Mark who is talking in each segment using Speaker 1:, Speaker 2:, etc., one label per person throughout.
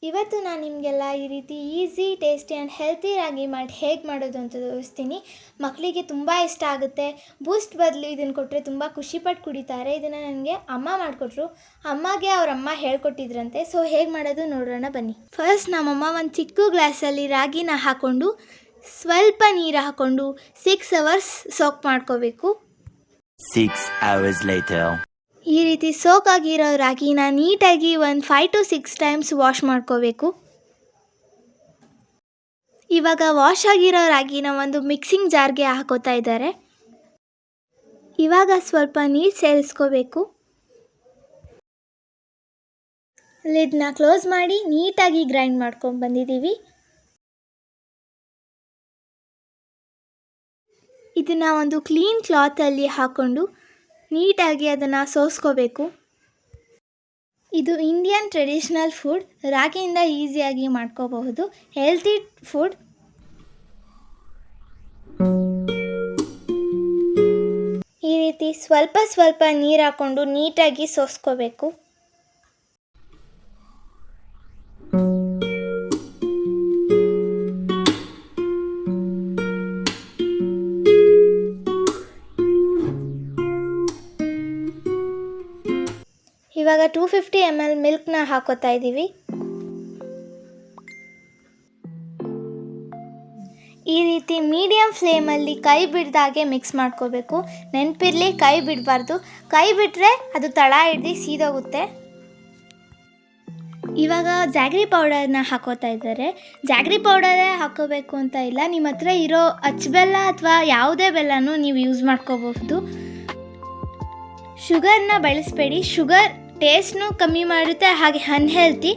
Speaker 1: ಇವತ್ತು ನಾನು ನಿಮಗೆಲ್ಲ ಈ ರೀತಿ easy, tasty and healthy ragi malt ಹೇಗೆ ಮಾಡೋದು ಅಂತ ತೋರಿಸ್ತೀನಿ. ಮಕ್ಕಳಿಗೆ ತುಂಬ ಇಷ್ಟ ಆಗುತ್ತೆ. ಬೂಸ್ಟ್ ಬದಲು ಇದನ್ನು ಕೊಟ್ಟರೆ ತುಂಬ ಖುಷಿಪಟ್ಟು ಕುಡಿತಾರೆ. ಇದನ್ನು ನನಗೆ ಅಮ್ಮ ಮಾಡಿಕೊಟ್ರು. ಅಮ್ಮಗೆ ಅವ್ರ ಅಮ್ಮ ಹೇಳ್ಕೊಟ್ಟಿದ್ರಂತೆ. ಸೊ ಹೇಗೆ ಮಾಡೋದು ನೋಡೋಣ ಬನ್ನಿ. ಫಸ್ಟ್ ನಮ್ಮಮ್ಮ ಒಂದು ಚಿಕ್ಕ ಗ್ಲಾಸಲ್ಲಿ ರಾಗಿನ ಹಾಕ್ಕೊಂಡು ಸ್ವಲ್ಪ ನೀರು ಹಾಕ್ಕೊಂಡು 6 hours ಸೋಕ್ ಮಾಡ್ಕೋಬೇಕು.
Speaker 2: 6 hours later.
Speaker 1: ಈ ರೀತಿ ಸೋಕ್ ಆಗಿರೋ ರಾಗಿನ ನೀಟಾಗಿ ಒಂದು 5 to 6 times ವಾಶ್ ಮಾಡ್ಕೋಬೇಕು. ಇವಾಗ ವಾಶ್ ಆಗಿರೋ ರಾಗಿನ ಒಂದು ಮಿಕ್ಸಿಂಗ್ ಜಾರ್ಗೆ ಹಾಕೋತಾ ಇದ್ದಾರೆ. ಇವಾಗ ಸ್ವಲ್ಪ ನೀರು ಸೇರಿಸ್ಕೋಬೇಕು. ಲಿಡ್ನ ಕ್ಲೋಸ್ ಮಾಡಿ ನೀಟಾಗಿ ಗ್ರೈಂಡ್ ಮಾಡ್ಕೊಂಡು ಬಂದಿದ್ದೀವಿ. ಇದನ್ನು ಒಂದು ಕ್ಲೀನ್ ಕ್ಲಾತಲ್ಲಿ ಹಾಕ್ಕೊಂಡು ನೀಟಾಗಿ ಅದನ್ನು ಸೋಸ್ಕೋಬೇಕು. ಇದು ಇಂಡಿಯನ್ ಟ್ರೆಡಿಷ್ನಲ್ ಫುಡ್. ರಾಗಿಯಿಂದ ಈಸಿಯಾಗಿ ಮಾಡ್ಕೋಬಹುದು. Healthy food. ಈ ರೀತಿ ಸ್ವಲ್ಪ ಸ್ವಲ್ಪ ನೀರು ಹಾಕ್ಕೊಂಡು ನೀಟಾಗಿ ಸೋಸ್ಕೋಬೇಕು. ಇವಾಗ 250 ml ಮಿಲ್ಕ್ನ ಹಾಕೋತಾ ಇದ್ದೀವಿ. ಈ ರೀತಿ ಮೀಡಿಯಮ್ ಫ್ಲೇಮಲ್ಲಿ ಕೈ ಬಿಡ್ದಾಗೆ ಮಿಕ್ಸ್ ಮಾಡ್ಕೋಬೇಕು. ನೆನಪಿರಲಿ, ಕೈ ಬಿಡಬಾರ್ದು. ಕೈ ಬಿಟ್ಟರೆ ಅದು ತಳ ಹಿಡ್ದು ಸೀದೋಗುತ್ತೆ. ಇವಾಗ ಜಾಗ್ರಿ ಪೌಡರ್ನ ಹಾಕೋತಾ ಇದ್ದಾರೆ. ಜಾಗ್ರಿ ಪೌಡರೇ ಹಾಕೋಬೇಕು ಅಂತ ಇಲ್ಲ. ನಿಮ್ಮ ಹತ್ರ ಇರೋ ಅಚ್ಚಬೆಲ್ಲ ಅಥವಾ ಯಾವುದೇ ಬೆಲ್ಲನೂ ನೀವು ಯೂಸ್ ಮಾಡ್ಕೋಬಹುದು. ಶುಗರ್ನ ಬಳಸಬೇಡಿ. ಶುಗರ್ ಟೇಸ್ಟ್ನೂ ಕಮ್ಮಿ ಮಾಡುತ್ತೆ, ಹಾಗೆ ಅನ್ಹೆಲ್ತಿ.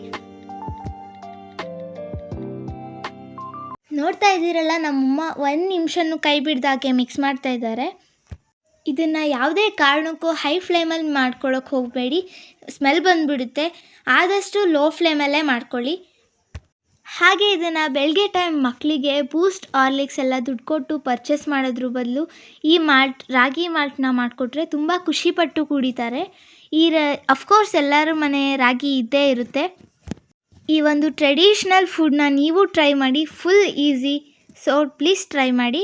Speaker 1: ನೋಡ್ತಾ ಇದ್ದೀರಲ್ಲ, ನಮ್ಮಮ್ಮ 1 ನಿಮಿಷನೂ ಕೈ ಬಿಡ್ದಾಗೆ ಮಿಕ್ಸ್ ಮಾಡ್ತಾ ಇದ್ದಾರೆ. ಇದನ್ನು ಯಾವುದೇ ಕಾರಣಕ್ಕೂ ಹೈ ಫ್ಲೇಮಲ್ಲಿ ಮಾಡ್ಕೊಳ್ಳೋಕೆ ಹೋಗಬೇಡಿ. ಸ್ಮೆಲ್ ಬಂದುಬಿಡುತ್ತೆ. ಆದಷ್ಟು ಲೋ ಫ್ಲೇಮಲ್ಲೇ ಮಾಡ್ಕೊಳ್ಳಿ. ಹಾಗೆ ಇದನ್ನು ಬೆಳಗ್ಗೆ ಟೈಮ್ ಮಕ್ಕಳಿಗೆ ಬೂಸ್ಟ್, ಹಾರ್ಲಿಕ್ಸ್ ಎಲ್ಲ ದುಡ್ಡು ಕೊಟ್ಟು ಪರ್ಚೇಸ್ ಮಾಡೋದ್ರ ಬದಲು ಈ ರಾಗಿ ಮಾಲ್ಟ್ನ ಮಾಡಿಕೊಟ್ರೆ ತುಂಬ ಖುಷಿಪಟ್ಟು ಕುಡಿತಾರೆ. ಅಫ್ಕೋರ್ಸ್ ಎಲ್ಲರ ಮನೆ ರಾಗಿ ಇದ್ದೇ ಇರುತ್ತೆ. ಈ ಒಂದು ಟ್ರೆಡಿಷ್ನಲ್ ಫುಡ್ನ ನೀವು ಟ್ರೈ ಮಾಡಿ. Full easy. So please try ಮಾಡಿ.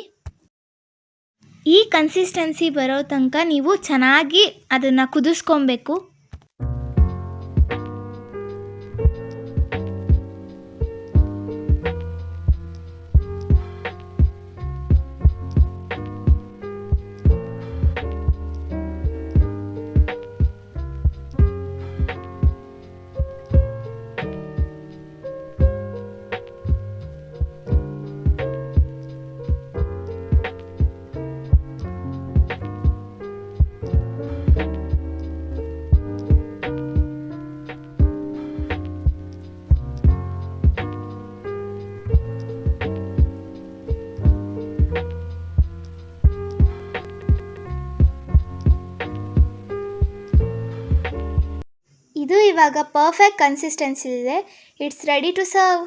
Speaker 1: ಈ ಕನ್ಸಿಸ್ಟೆನ್ಸಿ ಬರೋ ತನಕ ನೀವು ಚೆನ್ನಾಗಿ ಅದನ್ನು ಕುದಿಸ್ಕೊಬೇಕು. ಇದು ಇವಾಗ ಪರ್ಫೆಕ್ಟ್ ಕನ್ಸಿಸ್ಟೆನ್ಸಿ ಇದೆ. It's ready to serve.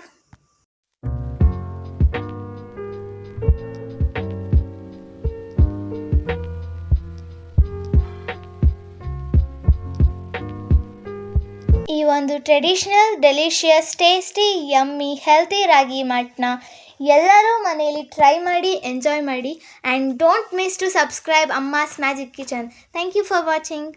Speaker 1: ಈ ಒಂದು traditional, delicious, tasty, yummy, healthy ರಾಗಿ ಮಾಲ್ಟ್ನ ಎಲ್ಲರೂ ಮನೆಯಲ್ಲಿ ಟ್ರೈ ಮಾಡಿ, ಎಂಜಾಯ್ ಮಾಡಿ. And don't miss to subscribe ಅಮ್ಮಾಸ್ magic kitchen. Thank you for watching.